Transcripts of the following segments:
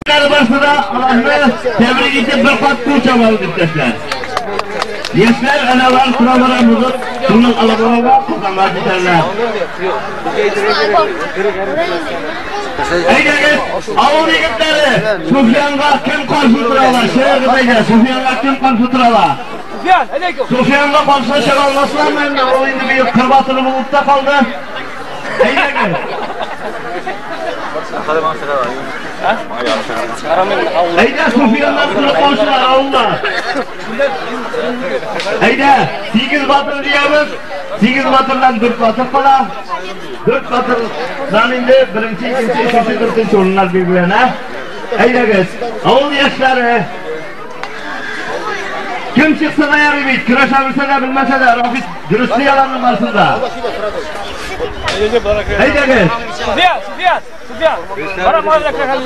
Başında Allah'ını tebrik edip bir kat kurçamalı diktatlar. Gençler, analar, sıralarımızı bunun alabalığına kazanlar biterler. Eygeniz, avul yigitleri, Sufyan'a kim karşı turalar? Şeye gideceğiz, Sufyan'a kim karşı turalar? Sufyan'a karşı çıkalmasılar mı? O indi bir kırbatını bulutta kaldı. Eygeniz. Eyda Sufyan'dan kırıp konuşular Allah. Eyda 8 batır diyemiz. 8 batırdan 4 batır kala. 4 batırdan indi birinci, ikinci, üçüncü, dördüncü olurlar birbirine. Eyda kız. Avul yaşları. Kim çıksa da yarı bit. Küreşebilse de bilmese de Rafik dürüstlü yalanın karşısında. Eyda kız. Sufyan, bana bana kalın.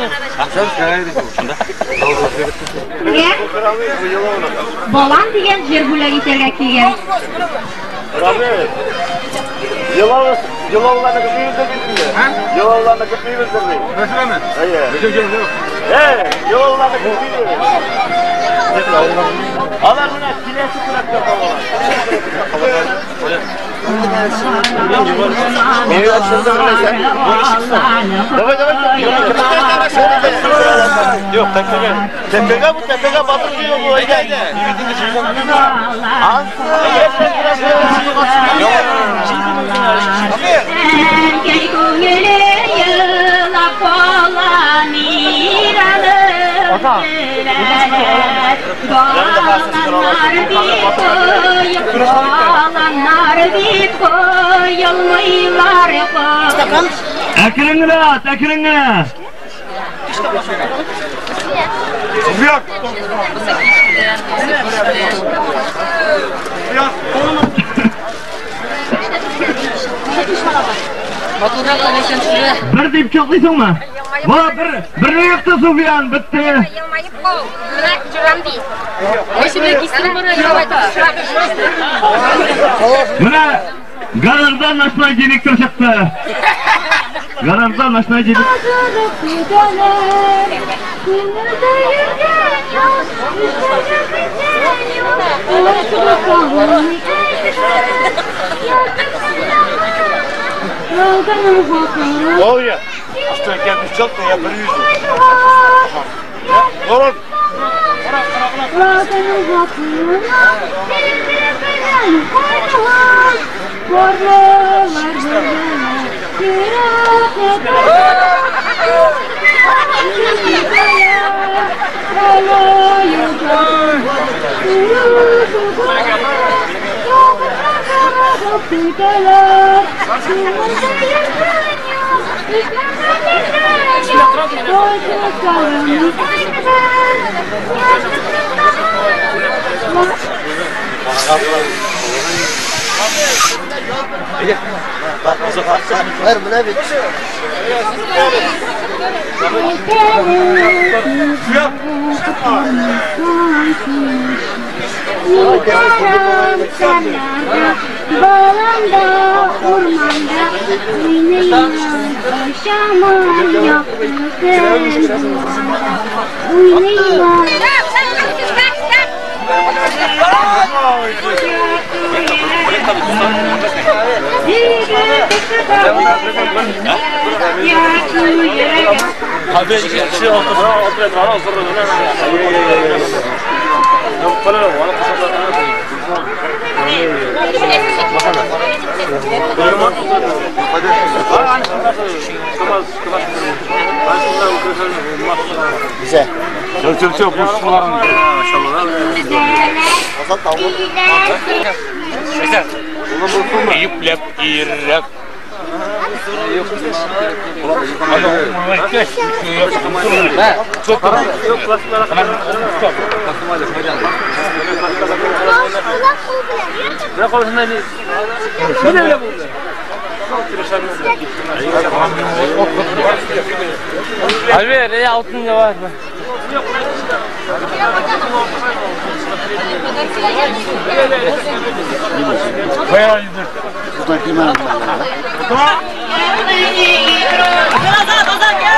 Ne? Balan degan jerbular iterga kelgan. Yılavlarını kıpıyırdır. Yılavlarını kıpıyırdır. Mesela mi? Hayır. Yılavlarını kıpıyırdır. Alar buna kilesi bırakacak havalar. Beni açıldı öyle sen. Bunu çıksın. Yok tepege. Tepege bu tepege batır diyor bu. Haydi. Akırıngına, akırıngına. Yok. Bir deyip çoklaysın mı? Bir ne yaptı Sufyan? Bitti. Yılmayıp kol. Bırak cüram değil. Eşimle gitsin buraya. Buna garajdan aşmaya gerektir çıktı. Garajdan aşmaya gerektir. Oh ya. Aslan gelmiş çok da ya bir yüzü. Olur. Hayır bu ne bir? Bağlamda, ormanda, oynayın, yaşaman yaptı sen. Oynayın. Abi şey oldu. Güzel. Çok bu suların maşallah. Asal tavuk. Güzel. Bunu bulsun mu? Yüklep, irrep. Çok tamam. Yok klaslara. Ne konusunda ne? Bu ne öyle bu? Abi ne altın ya var mı? Bayağı iyidir. Bu da kıyma. Gel.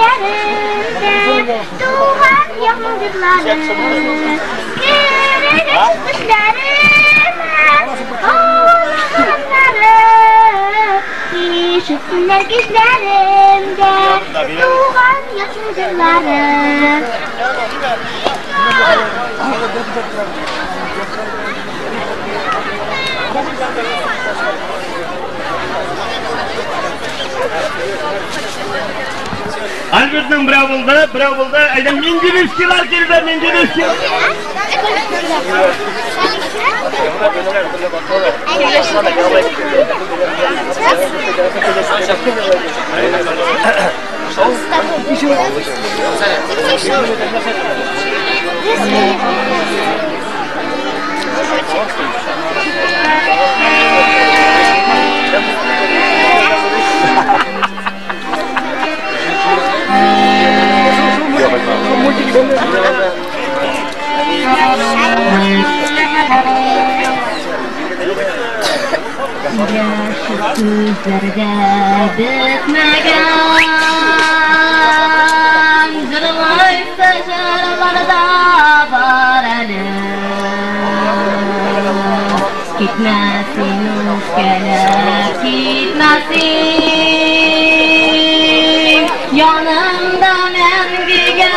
ellerimde doğan yağmurları Kırılır düşlerime oğlanları Üşüsünler gözlerimde doğan yağmurları Albert'ın bravo buldu. Ayda Mindiruskilar geldi, Mindiruski. Sözlerde bitmegen Zırlaysa jırlarda var elim Gitmesin ülkeler gitmesin Yanımda men birge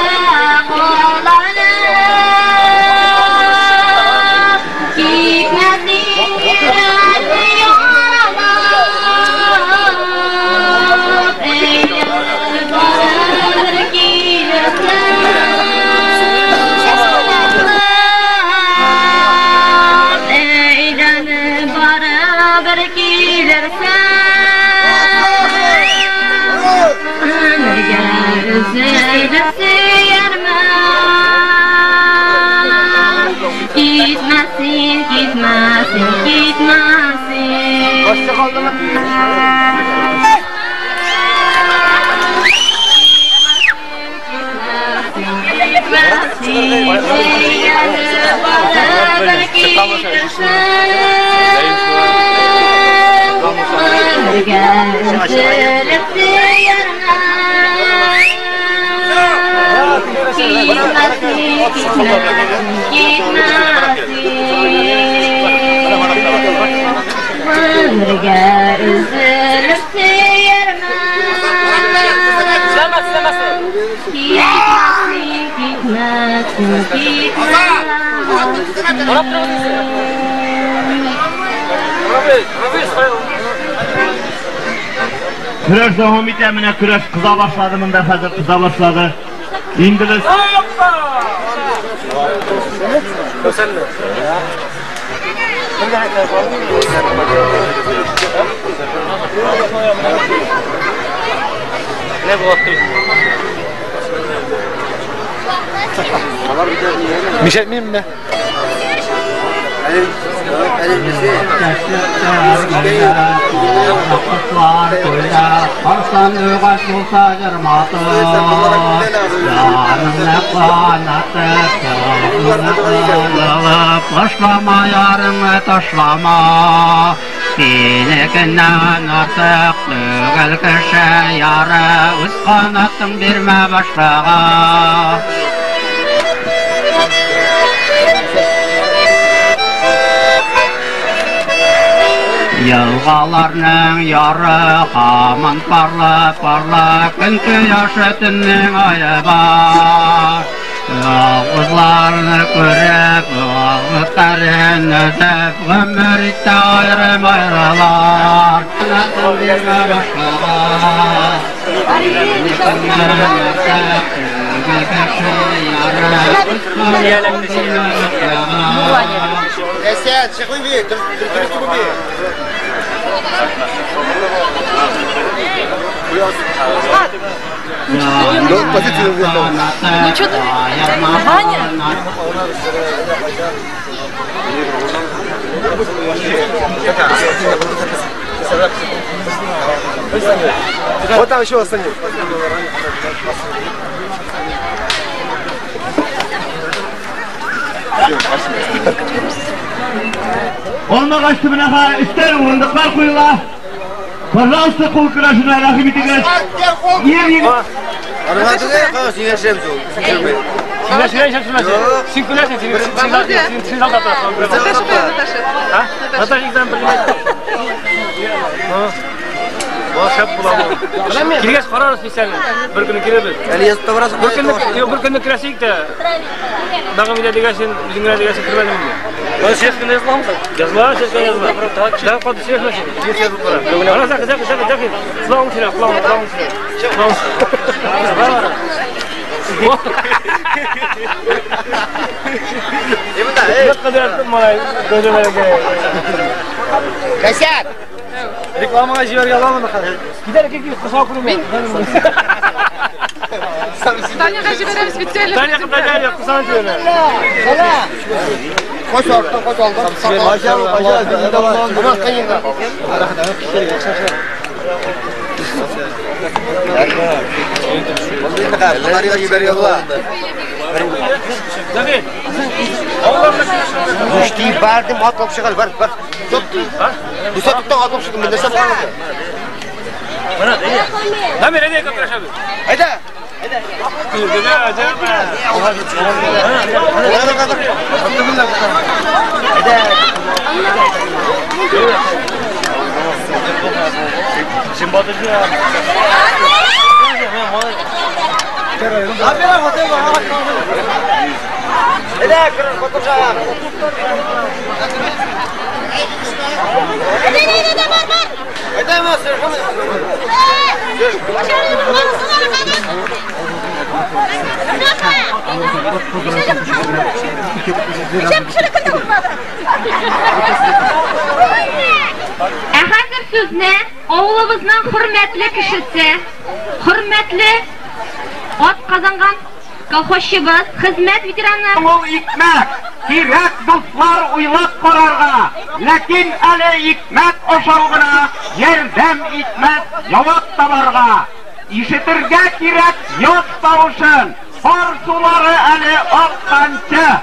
olalım Gitmesin yürekli yaralar Eğer varır gelirsen Eğlenip beraber gelirsen Ömür gözüyle seyirmem Gitmesin, gitmesin, gitmesin Hoşça kaldınız. Kürəş devam etəminə kürəş kıza başladı, mında hazır kıza başladı. İndiriz. Ne bu vakti? Bir şey miyim ne? Arslan öğaç olsa cırmatı Yarımla kanatıp Yarımla başlama yarımı taşlama Senekinden artık tügül kişi yarı Üz kanatın birme başlağa Yılğalarının yarı hamın parlak Günkü yaşı tünün ayı var Ağızlarını görüp ağızların özüp Ömürde ayrım ayrılar Nasıl birme başkağa Senekinden artık tügül kişi yarı Üz kanatın birme başlağa Esat, çıkıyor bir. Türkçe bir. Ну что ты? Ваня? Вот там еще остальные. Olma kaçtı bir nefa, ister vurunduklar kuyula. Пожалуйста, кол крашеная, рахмет играть. Yer. Arıma tıkaya kalır, sinir şemsu. Sinir şemsu. Sinkulasın, sinir Kirges karar spesialni. Bir kuni kiramiz. Ali yazıp da varasın. Bir kuni kirasik de. Dağım ile degasin, bizimle degasin kirmedim mi? Ben şefkine yazmam da. Yazma, şefkine yazma. Daha fazla şefkine yazıp var. Ana sakın. Kulağım şuna. Ne kadar malay gözüme geliyor. Kaşar. Reklama jiber alalım bakalım. Gider ki kısa kurumu. Tanyaga jiberamiz spesialni. Tanyaga kısa jiber. Koş orta, koş oldu. Aşağı. Ama kayında. Bunları giberiyorlar. Tabii. Müşteri verdim, at kopşu var. Tuttu. Bu satıkta at kopşu ben de satmam. Bana değil. Tabii nereye kapıraş abi? Haydi. Şimdi batıcı ya. Hazır sözne oğlumuzun hürmetli kişisi, hürmetli ot kazangan kolxozchimiz, xizmat veterani. Ol hikmet, kerak dostlar uylab qararga. Lakin ali hikmet oşalgına, yerdem hikmet yavap tabarga. İşitirge kerak yoz tavuşun, har suları ali akkancha.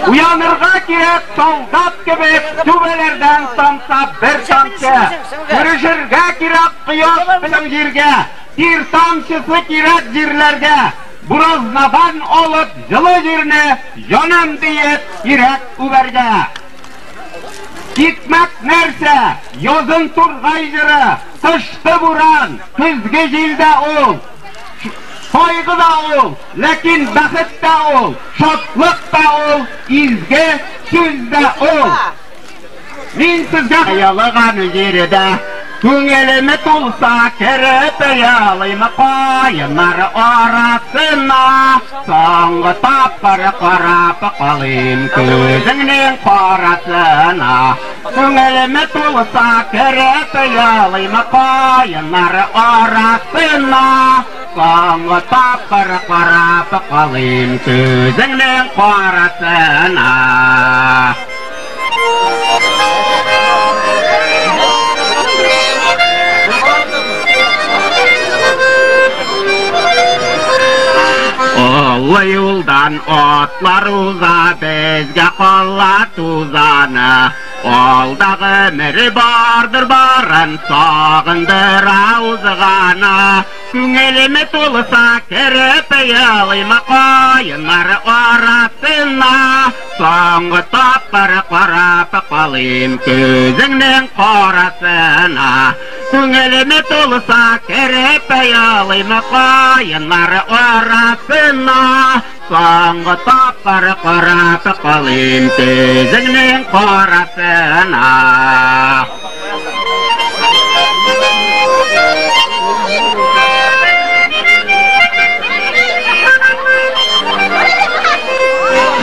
Uyanırga kerak soldat gibi tübelerden tamsa bir tamça. Görüşürge kerak kıyas bilen yerge, bir tamçısı kerak yerlerge. Buraznadan olup жылы yerine yanım diye kerak uberge. Gitmek nerse, yazın turgaycırı, tıştı buran, kızgı jilde ol. Saygı da ol, lakin bakıt da ol, şatlık da ol, izge söz de ol. Men sizge ayalığan yeride, köngülümü tulsa kerip ayalıyma koyunlar arasına. Soңғы tapır qarap qalayım közünün qarasına. Köngülümü tulsa kerip ayalıyma koyunlar arasına. Soңғы tapır qarap qalayım közünün qarasına. Ollu yoldan otlar uza, bizge kollat uzana. Oldağı miri bardır barın, sağındır ağızgana. Köngülümü tulsa kerip ayalıyma koyunlar arasına. Soңғы tapır qarap qalayım közünün qarasına. Köngülümü tulsa kerip ayalıyma koyunlar arasına. Soңғы tapır qarap qalayım közünün qarasına.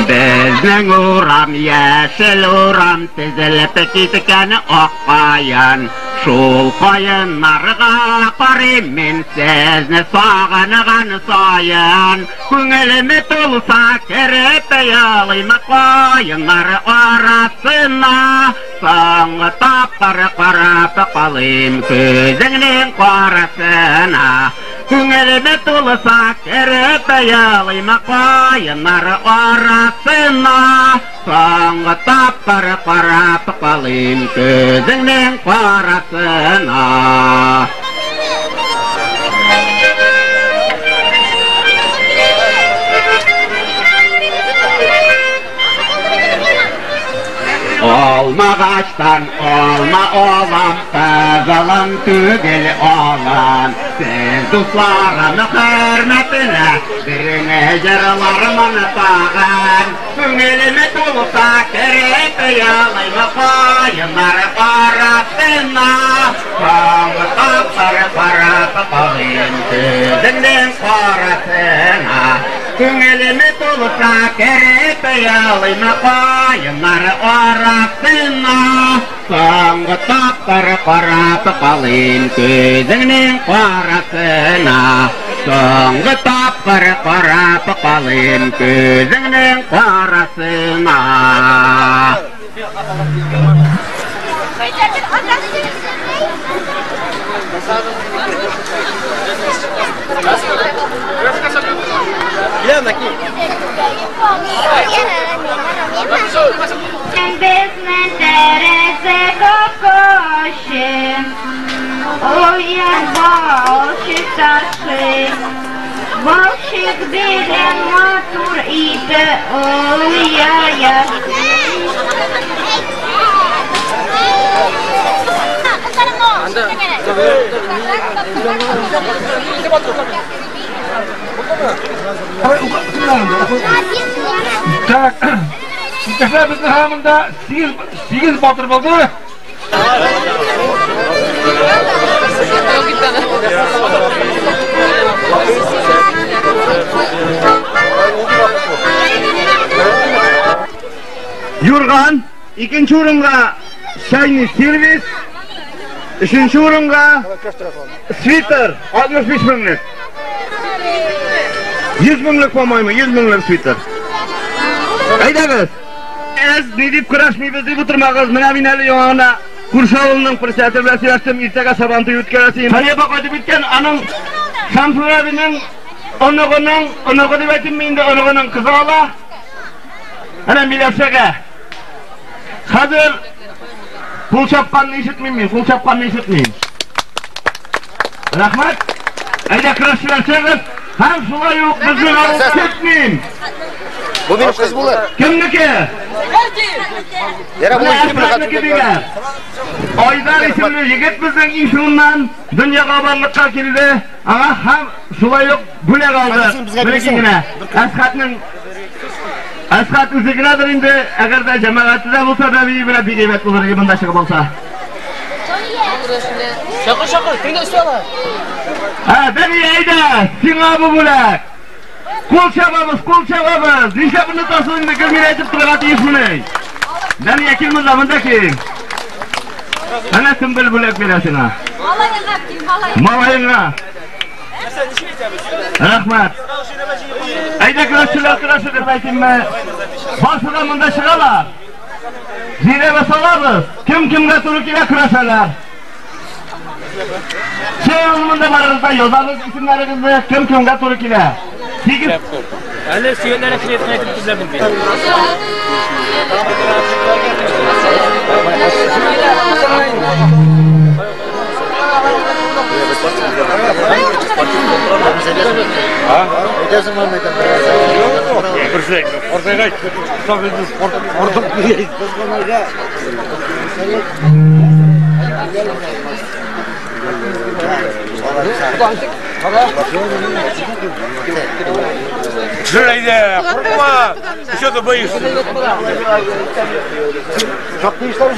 Bizning uram yeşil uram tizilip ketgan oq qo'yin. Şol qo'yinlarga qarayman men sizni sog'ingan soyin. Ko'nglimni to'lsa kirib yo'layman qo'yinlar orasina. So'nggi tapir qarab qolayim ko'zingning qorasina. Күңеліме толысақ, әріп аялайма қайынар арасына. Соңғы таппыр қарап қалайым көзіңнен қарасына. Olma ağaçtan olma oğlan, kazalım tügel oğlan. Siz dostlarım hürmetine, birine yaralarımın tağın. Günelimi tulsa kerek yalayma kayınlar arasına. Soğuk kapları para kapalım tüzünden karasına. Günelimi tulsa kerek yalayma kayınlar arasına. Soğuk kapları para kapalım tüzünden karasına. Soğuk kapları para kapalım tüzünden karasına. Безне терeze kokoshin, uyan balşık taşı. Balşık bilen matur idi uyaya. Так, Кәсә безнең һамында 8 батыр булды. Юрган, икенче урынга Шайни сервис, üçüncü урынга свитер 65 меңлек. 100 меңлек по-моему, 100 меңлек свитер. Айдагыз. Не дип көрәшмибез дип утырмагыз. Менә мин әле яңана Куршавылның председатель белән сөйләштем, иртәгә сабантуй үткәрәсем. Хәйбә кайтып киткән, аның Шамсур абының оныгы дип әйтим инде, оныгының кызы ала. Әнә Миләүшәгә. Хәзер кул чапканны ишетмим, кул чапканны ишетмим. Рәхмәт. Әйдә көрәшчеләр чыгып, һәм шулай ук безнең авыл кетмим. Bu benim kız bulur. Kimniki? Yere bu işi Aydar isimli yigit bizning ishundan dunyoga barliqqa keldi. Ama ham shulay yo'q bo'lak oldi. Birgina Asqat o'ziginadir endi, agarda jamoatida bo'lsa da bilan begebat bo'lar, bunda shiq bo'lsa. Shaqir, tingda ustolar. Ha, beni ayda, singa bu bo'lak. Kol çabamız. Dinşe bunu tasarında görmeye edip durgatı ismini. Ben yakilmiz zamandaki. Ana tümbül bulak verasına. Malayına. Rahmat. Ayda kıraşçılar baytim ben. Basıda mında şıralar. Zine basalarız. Kim turukile kıraşalar. Anlamında varırızda yozalız isimlerinizi. Kim turukile. Әлі сүйенлері кілетін айтып күзләбін бейді. Жирайда, құрма, еще ты боишься. Çok da işler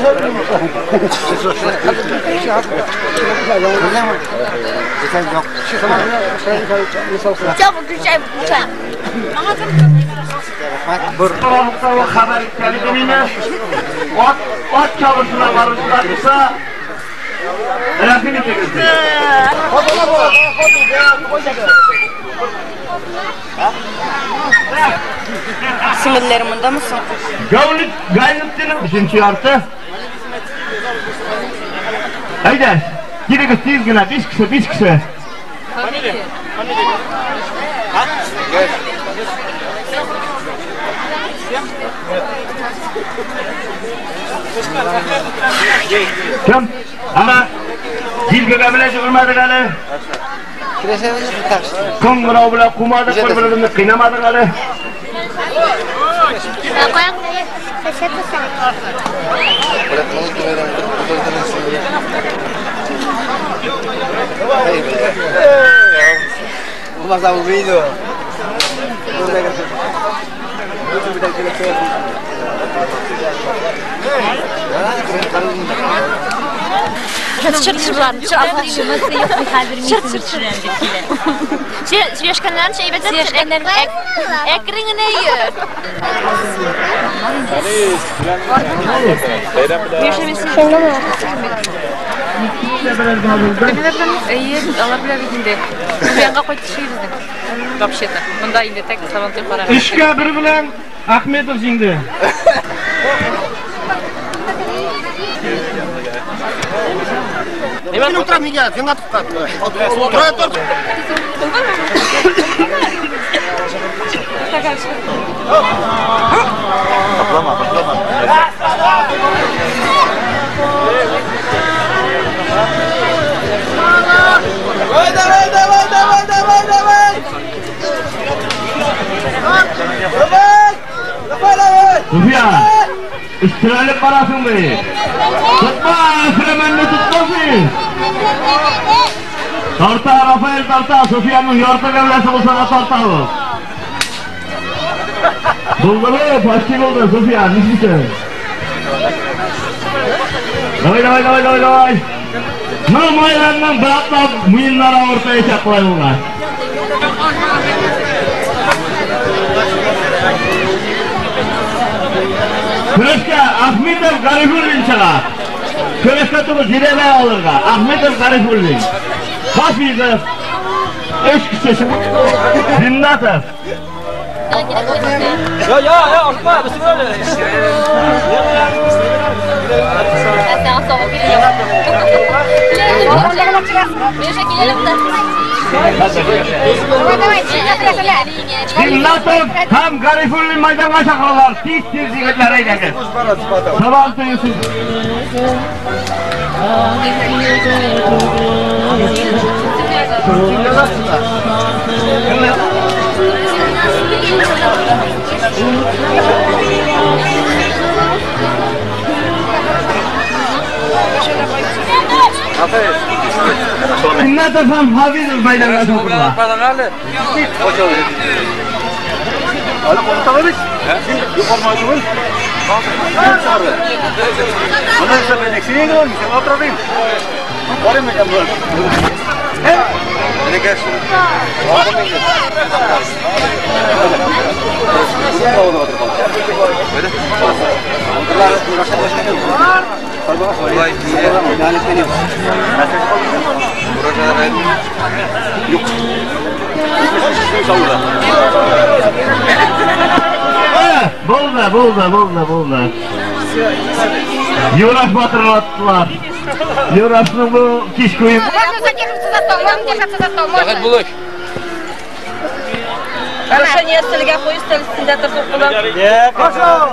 Çabuk güzel bıçak. Haber etkenliğine at çalışına varışlarsa Rafini çekildi. Sinirleriminde misin? Gayretlerin 5. artı. Haydi, gidelim siz güne 5 kişi. Kim? Ama jilgaga bilan chiqilmadi hali. Qo'ng'iroq bilan qumadik, bir-birimizni qiynamadik hali. Mas aburrido. Söýeşkenden şeýbede söýeşkenden ekriňine ýör. Алар белән бит инде. Буянга кайтышыбызды. Вообще-то. Монда инде так сабантый кара. 3-га 1 bilan Ahmetov jingdi. Sen oturam nega? Sen atib qat. O'tir, o'tir. Qoplama. Sufyan, istiralib qarasin be. Tutma, Süleymanni tutmasin. Torta, Rafael torta, Sufyanning yorta gavlasi bo'lsa torta bu. Bo'ldi, pastki bo'ldi Sufyan, nishmisan? Davay. Namoylardan bir hafta muyinlar o'rtaga chaqlay bo'lgan. Kurashga Ahmetov Garifullin chiqadi. Kurashga turib jirebay olirga. Ahmetov Garifullin. Hafizov. Eşkisi. Zinnatov. Ya, ortma, bismillah. Zinnatov ham Garifullin maydonga chaqirdilar. Tez yigitlar aylangan. Salom Yusuf. Zinnatov ham Hafizov maydonga chaqirdilar. Hadi konuşalım. Yukarı Mana sampai di sini kan, bisa ngobrolin. Boleh macam tu. Ini guys. Bo'ldi. Yo'lash batırlattılar. Yo'lashning bu kech qo'yib. Faqat bo'lish. Решение стилga qo'yish stilida turib qo'yib. Qo'shal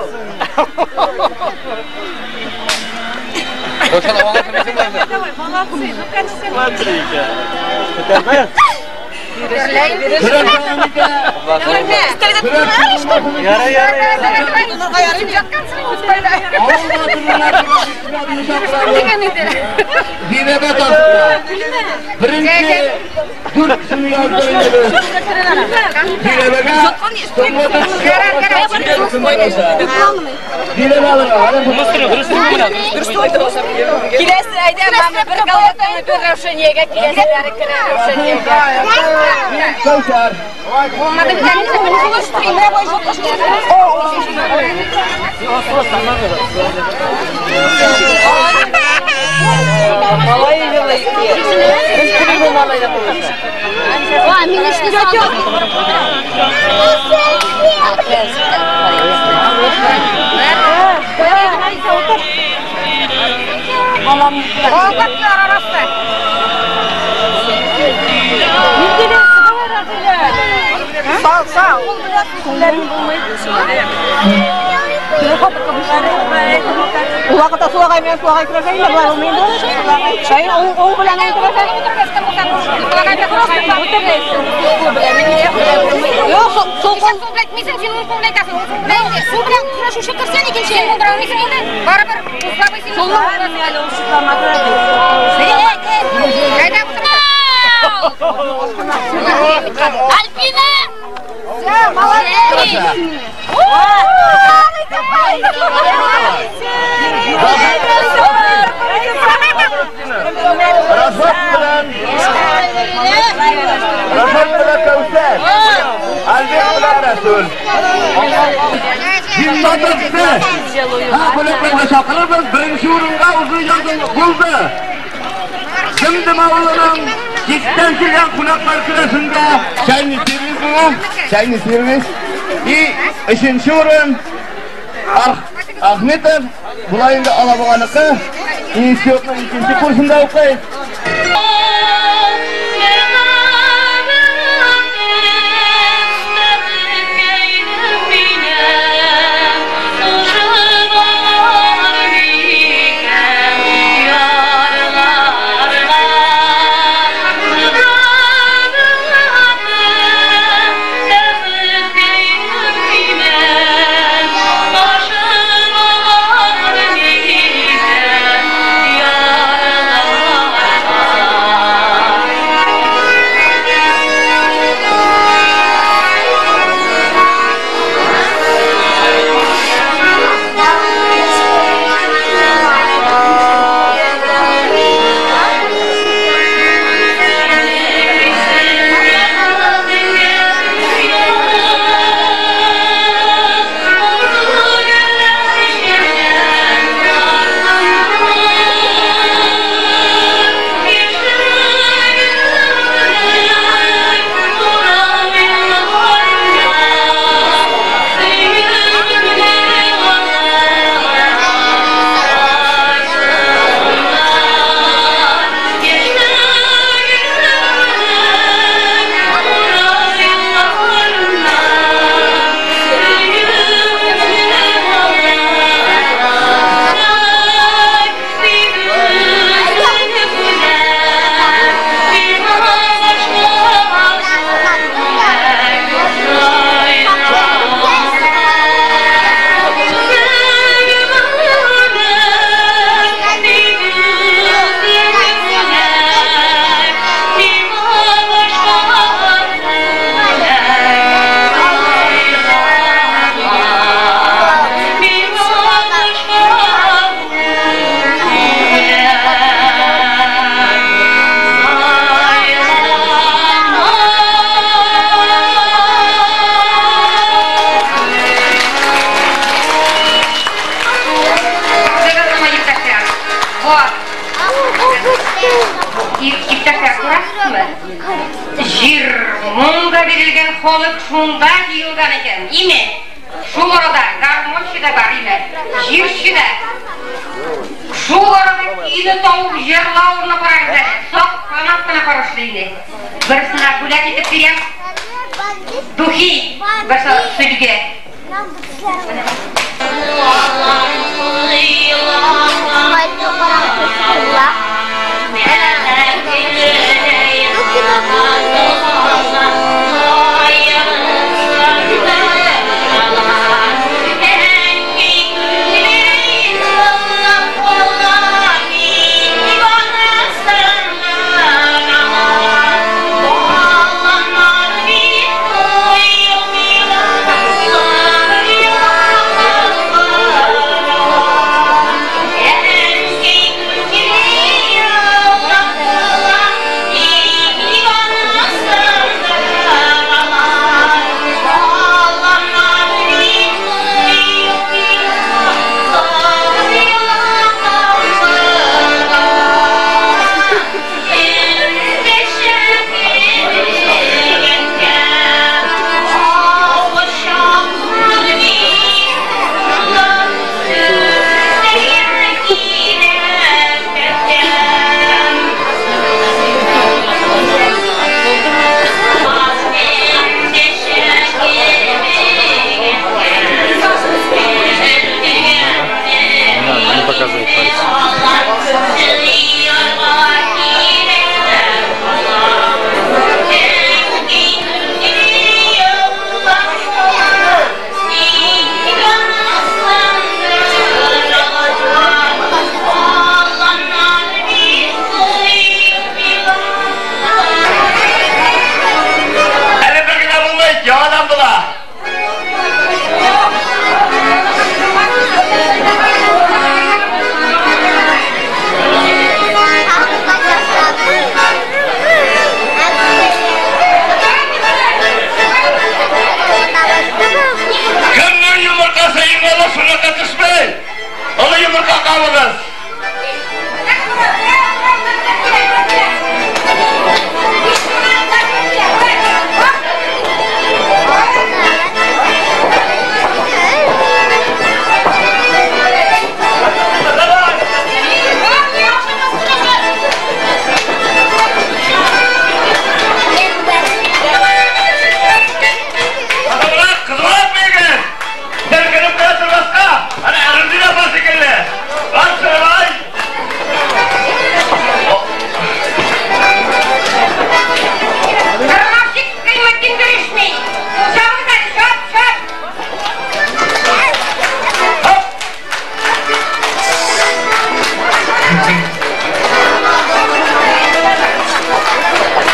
Kelesi ayda mana bir galvatani bir ravshaniyaga kelesizlar ravshaniyaga. Kavsar. Bo'lmadi bitta qo'shtiring, nima bo'yicha qo'shtiring. Malay yilay. Biz pulni malayda qo'yamiz. Va, men ishni so'radim. Balam. Oqatlar orasida. Waktu tua kayak kerja ini baru minggu. Saya bulan yang terus. Yo, sokong komplek misal sini komplek kasih. Sudah terus usia kerja ni kini. Sudah ni sini. Barabar. Usah sini. Alpina. Rafat bilan Kavsar. Albek bilan Rasul. Jimmatimizda bo'lib musobaqalar birinchi o'ringa o'zbekiston bo'ldi. Şimdi Mavlu'nun cidden çıkan konaklar sırasında Çayni servis üçüncü orun Ahmetov bulayında alabaganıqı institutun ikinci kursunda okuydu. Munda verilgen kolut şunda yıldan eken. İme, şu orada garmonçu da var ime, jirşi de. Şu orada ini tavuk yerlavrına parakda, sok kanatına paraşlıydı. Birisine kulak edip biriyem, duhi, birisi sülge. Yeah.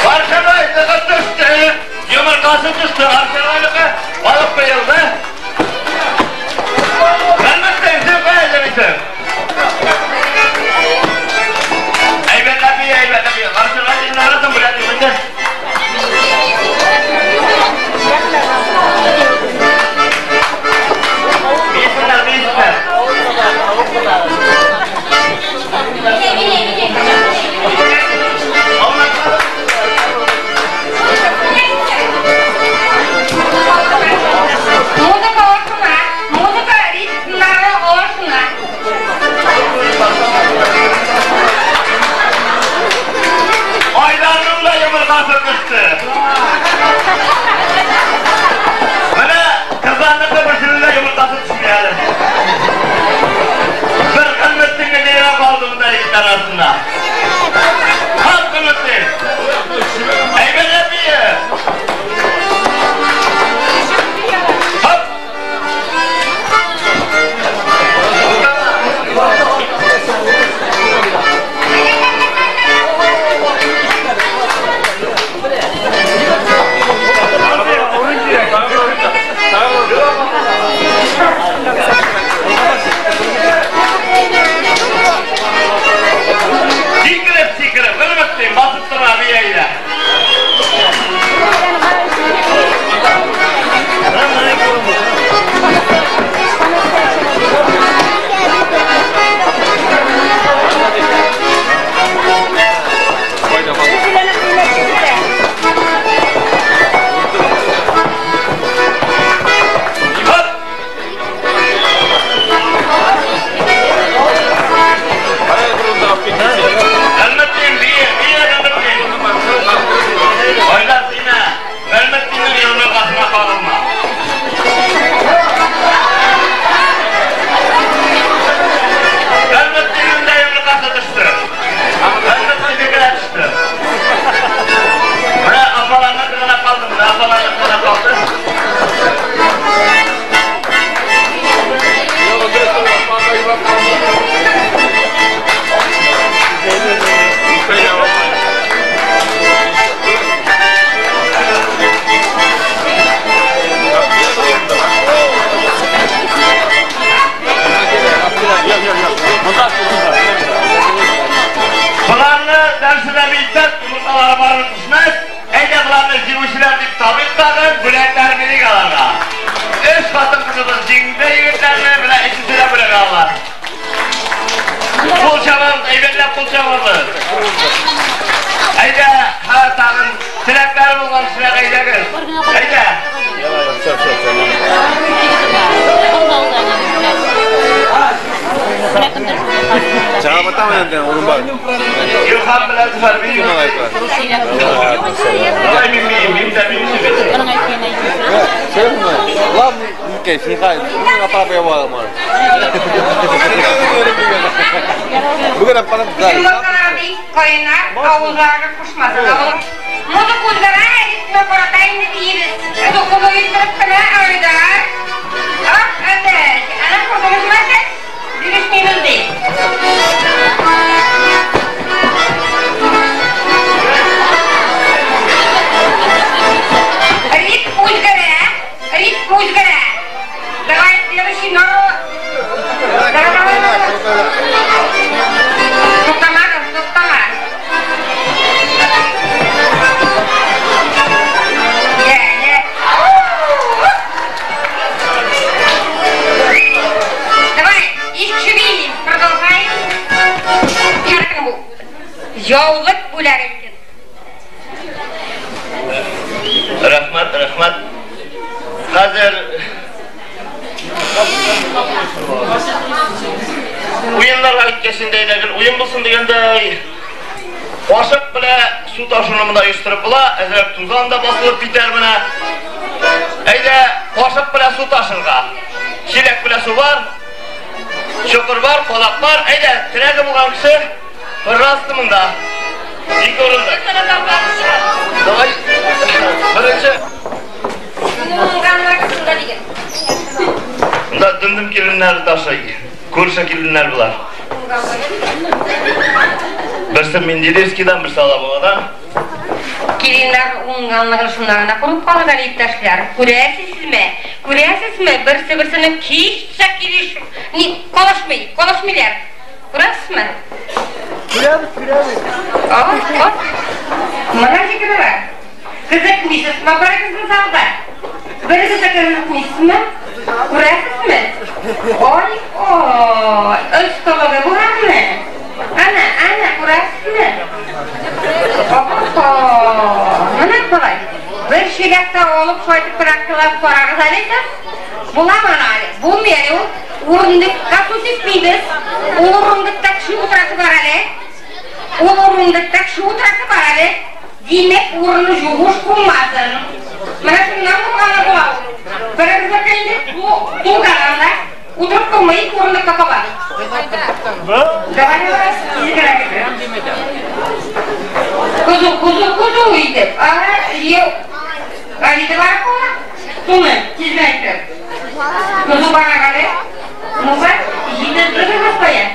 Arşamaylığı düştü, yumurtası düştü, arşamaylığı alıp koyuldu. Gelmezsen sen koyacaksın. Eyvallah bir, arşamaylığı arasın buraya düştü. Bilsinler. Aylarımla yumurtası kıstı. Bana kızlarlıkla başarıyla yumurtası düşmüyor. Bir kılmışsın ki neyine kaldığımda ikiden arasında. Kalk kılmışsın. Eyvallah bir. Hop. Sikirip, kılmışsın, basıp durma bir yayla. Bularını dersine bittet, yumurtalara barın düşmez, eydeklarını civuşiler deyip tabip takın, bülentler birik alarlar. Üç katın kızımız cingde yigitlerini bile ikisine bile kalırlar. Pul çabamız, eyvallah pul çabamız. Eyde, ha takın, silekleri bulgan silek eyde kız. Eyde. Jangan pertama nanti orang baru. Ilham belajar video. Lah mungkin sih kan. Apa yang awal mal. Bukan apa besar. Kaynar avuzlarga kuşmasın oğlum. Muzu kuzlara eritme protein diyiz. Dokulu yutturup kına öydar. Ah öndek. Ana kurtuluşmasın. Dürüstliğimiz değil. Рит пузгара. Давай следующий номер. Yollık bular ekan. Rahmat. Hazır oyunlarga o'tkazishindaydi, o'yin bo'lsin deganda qo'shiq bilan suv toshiruvini uyushtirib bo'la, azab tuzonda bosilib bitar buni. Ayda qo'shiq bilan suv toshirgan. Chelak bilan suv bor, cho'qir bor, qo'laq bor. Ayda tiragi bo'lgan kishi bir rosti bunda. İlk o'rinda. Davay. Birinchi. Bunda dindim kelinlar taşıyı. Ko'rsha kelinlar bular. Birisi Mendelevskiydan bir sala bo'ladi. Kelinler unganlığı şunlarına kurup kalıgan iptaşlar. Kuresizmi? Birisi kiş çakiliş. Konuşmaylar. Kurasızmı? Kurasız. Ot. Mana fikri var. Kızık mısın? Bakara kızın salda. Birisi de kızık mısın? Kurasızmı? Oy. Özkologa burak mı? Ana kurasızmı? Mana kolay. Bir şilakta olup soytup bıraktılar parağız alıysa bulamam ali. Bulmayalım. Urundukta tutipmiyiz. Urundukta şu utrası var ali. Demek urunu juğuş bulmasın. Mana şundan bulana bulalım. Bırakıza kendi bu kanalda oturup bulmayıp urundukta kapat. Davayla sizi kadar getiriyorum. Kuzu uydu. Alide var mı? Bunu çizmektir. Kuzu bana kalır. Mubat, yedizleri hastaya.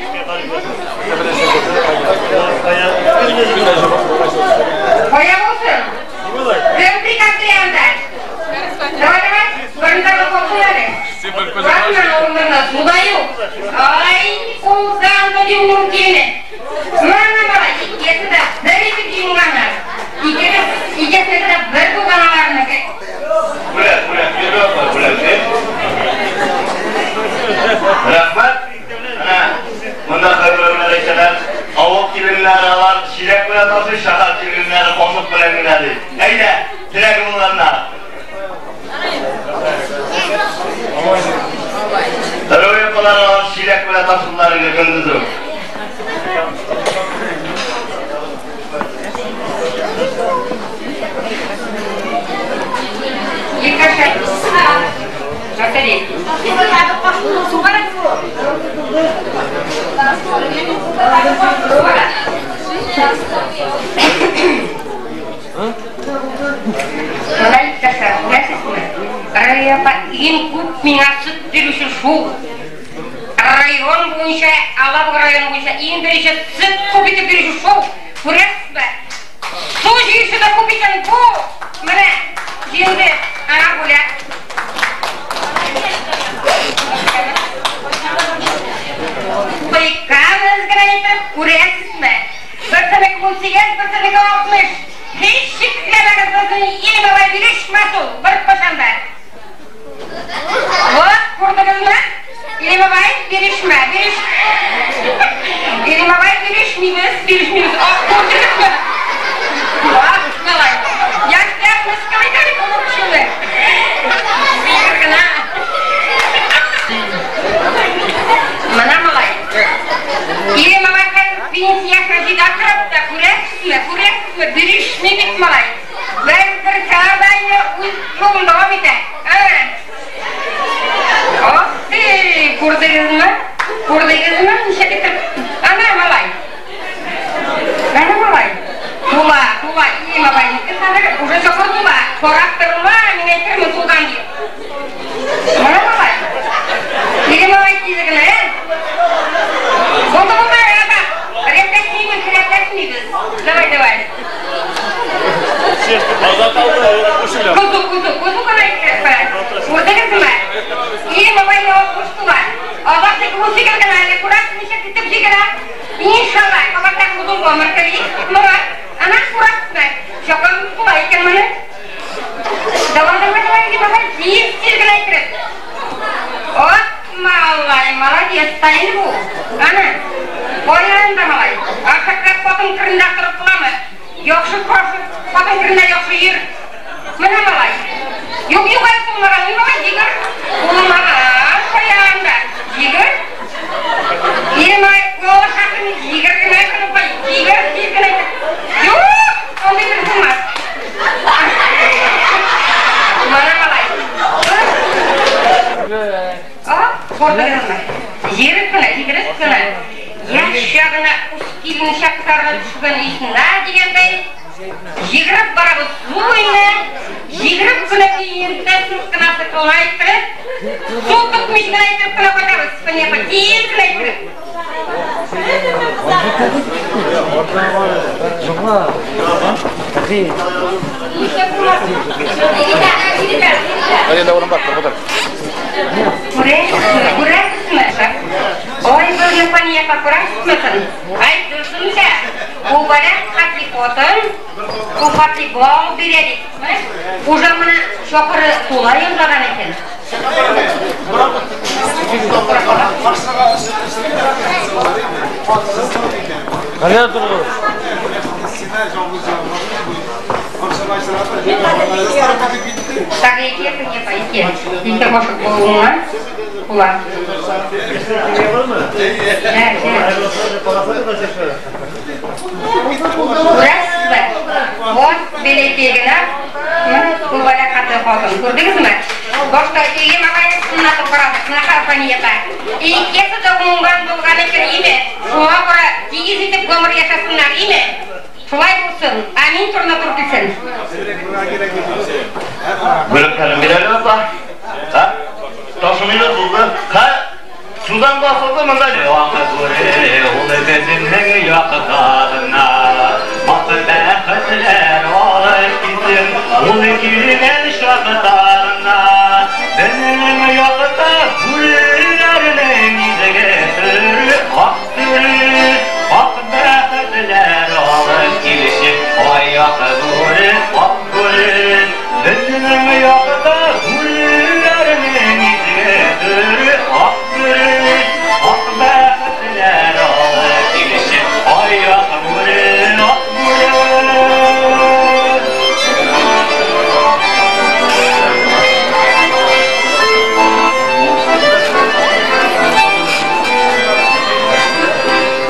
Koya olsun. Replik atlayanlar. Davayla barındalı kopsuları. Bakman oğlundan sudayı. Ay, kozdan da diyorum kendine. Mana bana ikisi de derisi dinlenler. İkisi de bir bu kanalarına ki. Bulat, rahmat. Bunda hayırlı avuk kilinleri var, şirek bilen tasın şakal kilinleri konup bilen minadi. Neyde? Direk bunlarına. Darı yapılar var, şirek bilen tasınları gündüzü. Rayon boyunca, Alabı rayon boyunca en birinci süt kopiti birinci şu. Burası su jüyüsü de kopitin bu. Mana, şimdi ana böyle. Bayıkkanız granitip kuresizme. Bir tanek 18, bir tanek 60. Hiç şıkkılarınızın yeni baba birişmesi bir paşanda. Vot kurdunuz mu? Yeni baba birişmiyoruz. Kurdunuz mu? Vot kalay. Yaşlar mıskılayları konuşuyorlar. Mana malay. Yeni baba pensiya kredit akrab da kuresizme birişmeyip malay. Ben bir çağırdayla uykum devam eder. Kurdunuz mu? Nişe getir. Ana malay. Tula. İyi malay. Sana uca çokor tula. Soraktırma, minektir mi tuğdan diyor. Mana malay. Yeni malay çizgine. Bunda ya da. Refleksiyimiz. Davay. Kuzu kadar istersen. Kurdunuz mu? İyi malay yok kuştular. Allah'taki bu sigara kanalıyla kurat nişe titip sigara. İnşallah kabaktan kuzun bu Amerika'yı. Mama, anak kurat mı? Şaka kulayken mana? Davay gibi baba ziyip sigara ikiret. Ot malay diyestayın bu. Ana, boyan da malay. Arkaklar potun kırında kırıp bulamı. Yoksa korsu, potun kırında yoksa yürü. Mana malay? Yok ay kulmaran, malay jigar. Kulmaran koyanda. Jigar? Yine malay kola sakın jigar kena kenapa? Jigar kena. Yok, onu bir bulmaz. Mana malay? Kordunuz mu? Jigar kena. Yaşağına uskilin şaktarına düşkün işin ne diyenden? Jigrip barabız su boyuna, jigrip kına diyentesiz kına sıkılma ettirip, su tutmuş kına ettirip kına koyarız. Kına yapar, diyen kına ettirip. Hadi davranın bak, kapatalım. Buraya kısmetse, oy böyle paniye pakuran kısmetsin. Ay dursun da, bu bana katli potun, bu katli boğ biredik. Ujamına şokırı tuğla yıldadan eken. Nerede durur? Tak iki punya iki. Tiga masuk bunga, pulang. Beras, buat beli tiga, bu banyak kata potong. Kurdingiz mi? Boshqa iyi makayat sunnat quradi. Shunaqa faniyata. Ikkisi da umuman bo'lgan ekan imi. Shunga ko'ra tegiz etib umr yashasinlar imi. Shulay bo'lsin. Amin turna turbilsin. Bölüklerin bilelim abla. Ha? Taşımıyla buldu. Ha? Sudan basıldı mı da? Vakı göre, o nefesinden yakıtlarına. Bakı beketler var gittim, onu girinen şakıtlarına. Benim yakıta güllerinin izi getirir, aktırır. Bakı beketler var girişim, ay yakı göre, bak göre. Benim yakıta güllerinin izi getirir, aktırır. Bak beketler var girişim, ay yakı göre, bak göre.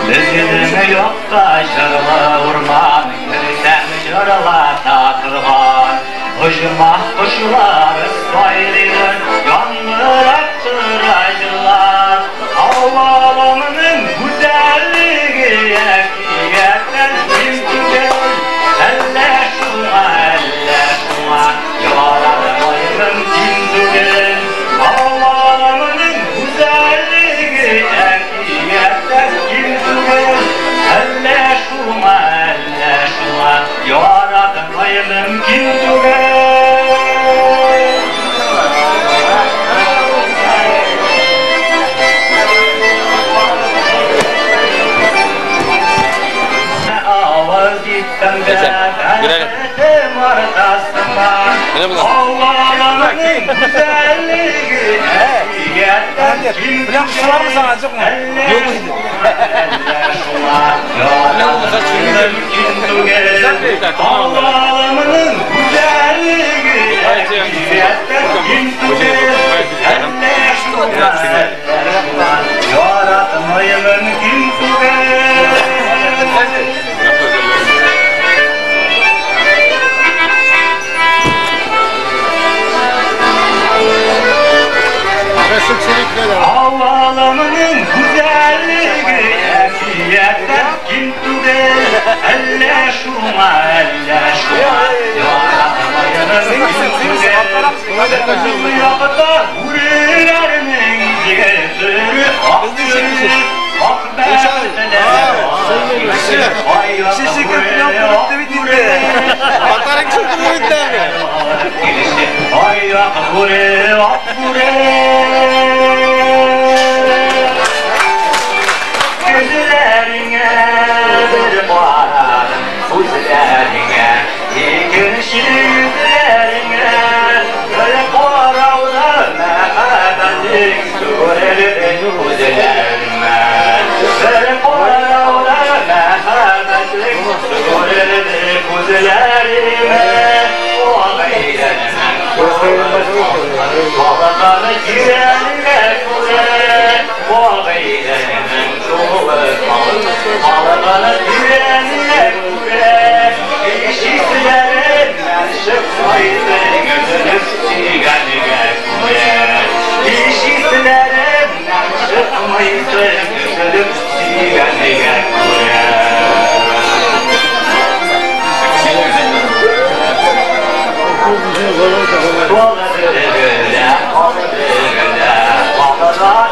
Lezzetime yok da şarla vurman, kırıkten şarla takırman. Hoşuma hoşlar ıslayırır, yandırak tıracılar. Havaalanının güzelliği yerden kim tüker. Elle şuna, yaramayın kim tüker. Havaalanının güzelliği yerden kim tüker. Elle şuna, yaramayın kim tüker. Girelim. Ne bu lan? Allah'ın güzelliği. Plan var mı sana acık mı? Yok muydu? Ne oldu saçın? Allah'ın güzelliği. Yaratmayı mümkün Havaalanının güzelliği emniyetten kim tüger. Elle şuna, yaratmayın tüger. Kızım yakıta hurilerinin gezeri aktırır. Bak bekler Şişik yapıp bitti. Bakarak çıktı bitti. Ay akbure, akbure. Gözlerine bir barar, gözlerine, yekінші yüzlerine. Böyle karavda mehmetin görelim gözlerine. Böyle karavda mehmetin görelim gözlerine. Bağlarına girenler göre, o gayrenin çoğu kalır. Bağlarına girenler göre, işitlerinden çıkmaydı gözünüp sigarine göre. İşitlerinden çıkmaydı gözünüp sigarine göre.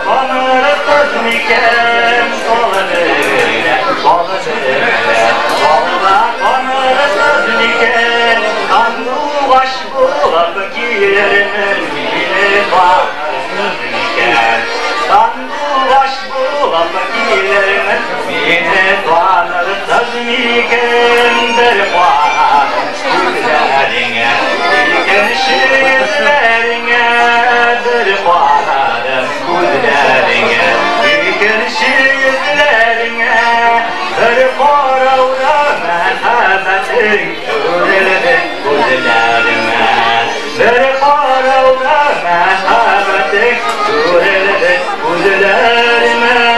Kanır kız miken, fakirler mini doğanır Sandıbaş bula fakirler mini doğanır Tazmiken der doğanır Kullerine Şiirlerine der doğanır Kullerine şiirlerine der koravra merhametin Şurelere kullerine der koravra merhametin Şurelere kullerine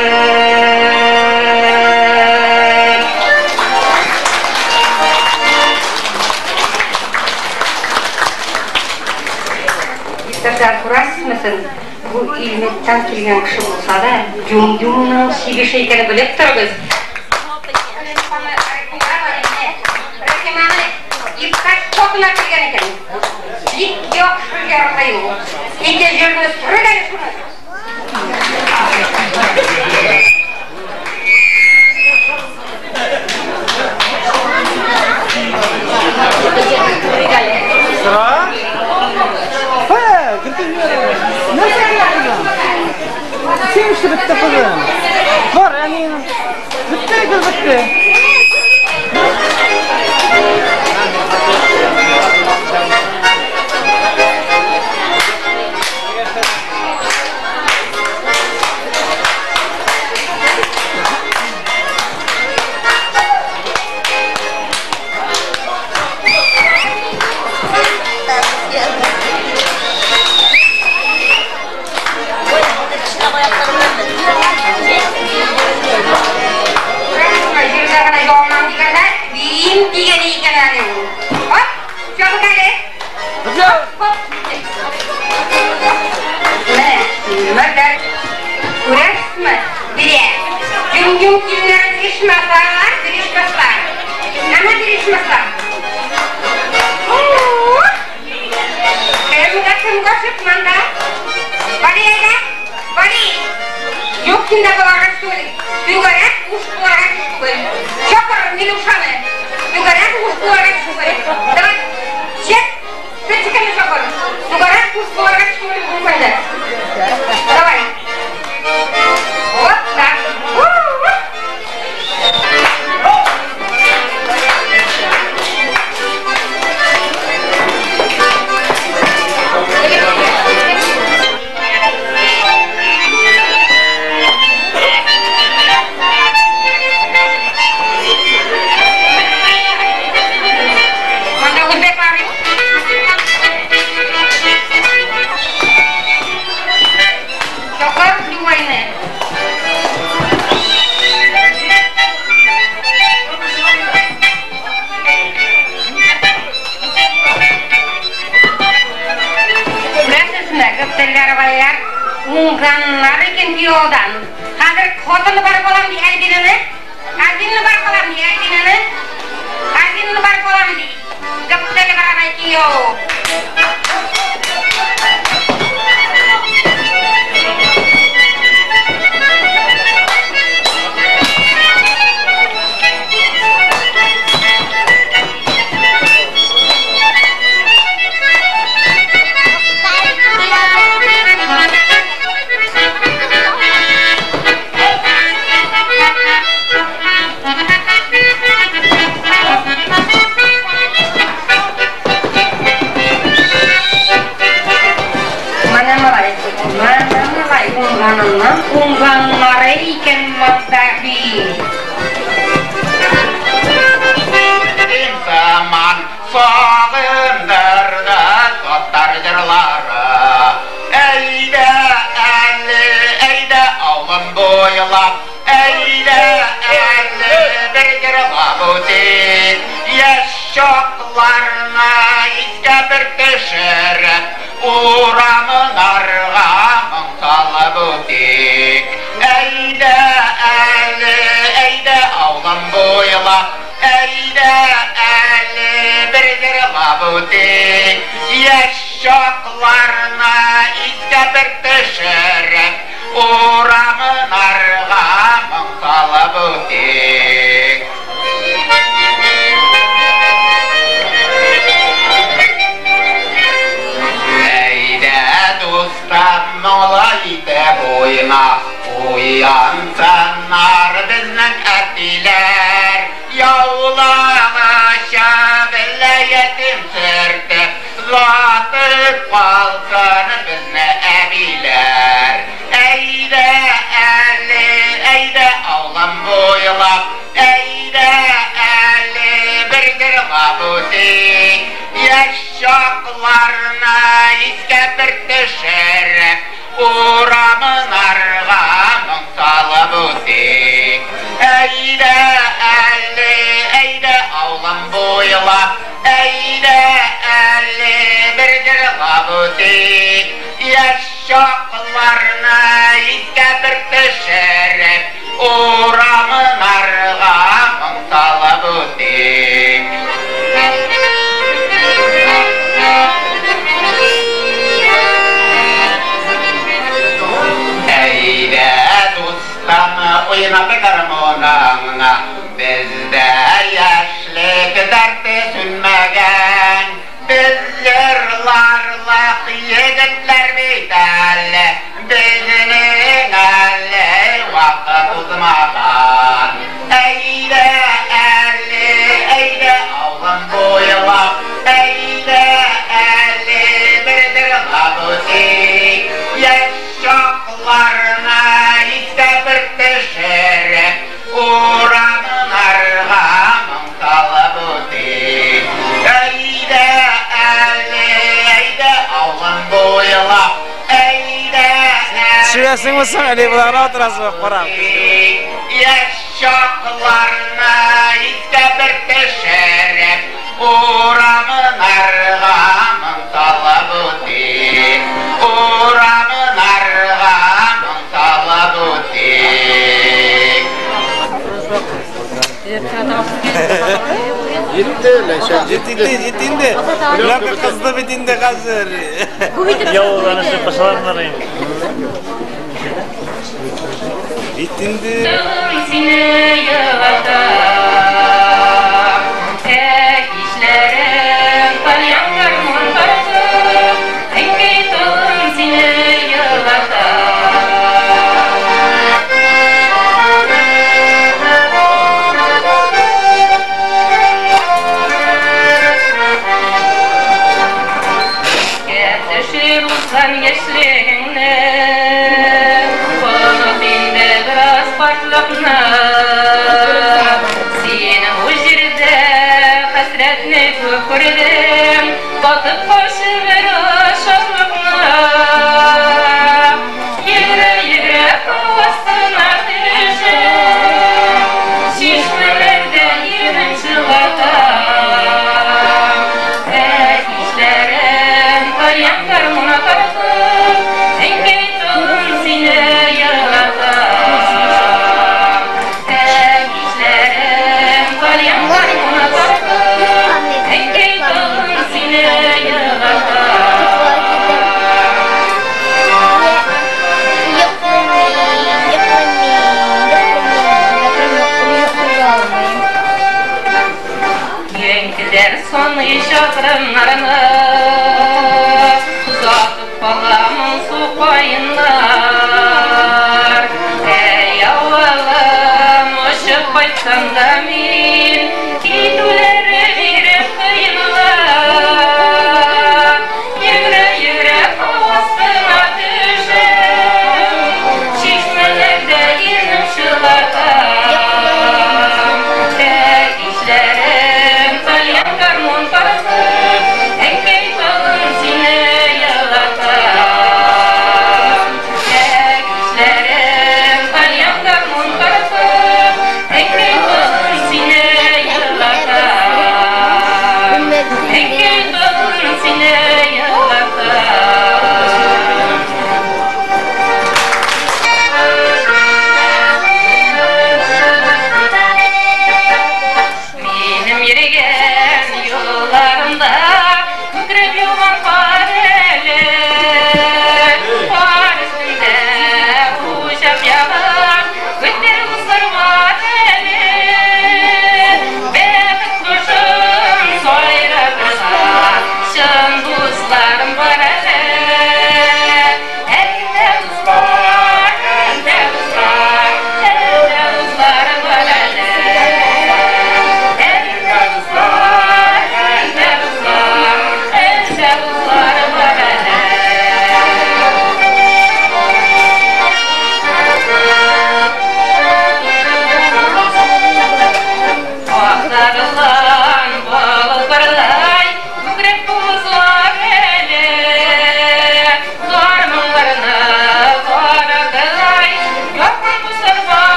İstersen kurasız mısın? Bu ilmetten kilgen kişi olsa da Cumcum'un şiiri şeykeni bilip dururuz. İptaş topuna kilgen eken. İp yok şu yarıda yok. İnce jürünü sürüleri sürüleri. Sıra? He, gittin nasıl yapacağım? Kim işte bitti kızım? Var yani. Bitti kız bitti. Cumcum kimler dirişmezler, dirişmezler. Ama dirişmezler. Kemga sıkmanda. Bari ede, bari. Yok kimde bularak söyle. Dügarak, uçturarak söyle. Çakarım niluşanı. Dügarak, uçturarak söyle. Damat, çek. Sen çıkanı çakarım. Dügarak, uçturarak söyle. Bunfayda. Давай. Вот так. Unganlar iken diyordan. Hazır kodunu bar kolam di Erdin'ini. Erdin'ini bar kolam di Erdin'ini. Erdin'ini bar kolam di. Gapteli barana diyor. Unganlar iken mazdabi. İnsan sağındırdı tuttar jırları. Eyde elli, eyde avlum boyulap. Eyde elli bir jırla butik. Yaşoklarına iske bir düşürüp. Uğramın argamın salı butik. Eyde elli, eyde avlum boyulap. Eyde elli bir jırla butik. Yaşoklarına iske bir düşürüp. Uğramın argamın salı butik. Uzatıp kalsın bizne ebiler. Eyde eli, eyde oğlum boylap, eyde eli birdir labutik. Yaşaklarına iske bir düşerip, uğramın argamın salı butik. Eyde eli, eyde oğlum boylap, eyde eli birdir labutik. Yaşaklarına iske bir düşerip, uğramın argamın salı butik. Eyde dostum oynadı karmonağına, bizde yaşlık derdi sünmegen. Biz yırlarlıq yigitler beytelli, bizinin elli vakit uzmadan. Eyde elli, eyde oğlum boylap, eyde elli birdir labutik. Yaşaklarına iste bir düşerip, uğramın argamın salı butik. Eyde elli, eyde oğlum boylap, eyde elli Şurasın mısın? Ali bularına oturası bak param. Yaşaklarına iste bir düşerip, uğramın argamın salı butik. Uğramın argamın salı butik. Yetti lan sen Yettinde. Ulan bir kızdı bitinde hazır. Ya oğlanı şu paşalarına arayın. Yettinde. Seni yığatar, tek işlerim kalyanlar montardır, enkeytun seni yığatar. Yetişir uzan yaşlığına, kolunda biraz farklılıkna. Senin o jirde hasretini köpürdüm, batıp başıver aşağılıkna. Yere yere kavasına düşüm, şişmelerde yerim çılatam. Tek işlerim kalyan karmına kartım, enkeytun seni yığatam. Tek işlerim kalyan karmına kartım, enkeytun seni yığatam. Yengler son işatlarını uzatıp balamın su koyunlar. Ey avalım uçup koysam da min, kitüleri verip kıyınlar. Yürü yürü havasına düşüm, çeşmelerde yerim şılatam. Tek işlerim kalyan karmon parasın, enkeytun seni yığatam. Tek işlerim kalyan karmon parasın, enkeytun seni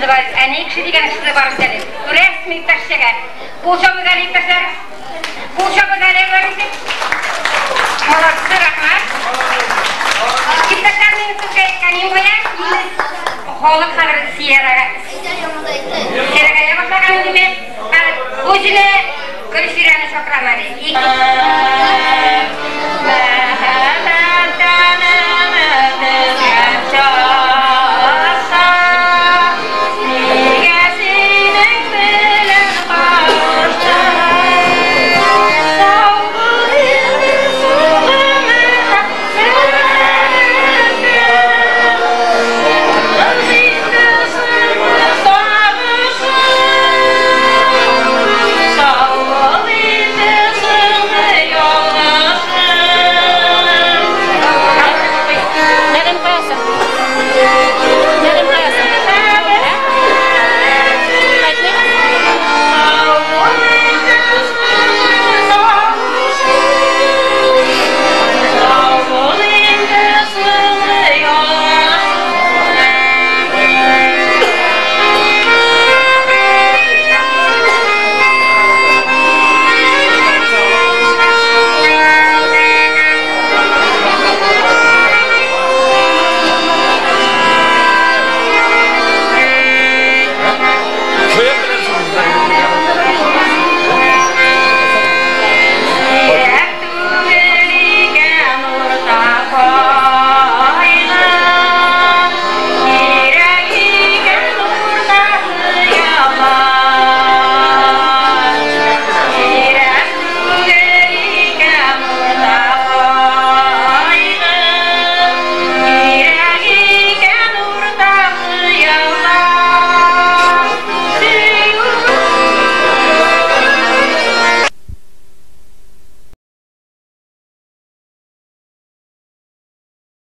называется. Они деген кісі барып келеді. Resmi таштаға. Қошабы ғалек таштар. Қошабы ғалек ғалек. Молодцы, рахмат. Кипташтар мен сізге айтқанын қоя. Қолы қадыр сиераға. Сиерағая башлаған деме. Өзіне көршірені шоқырамады.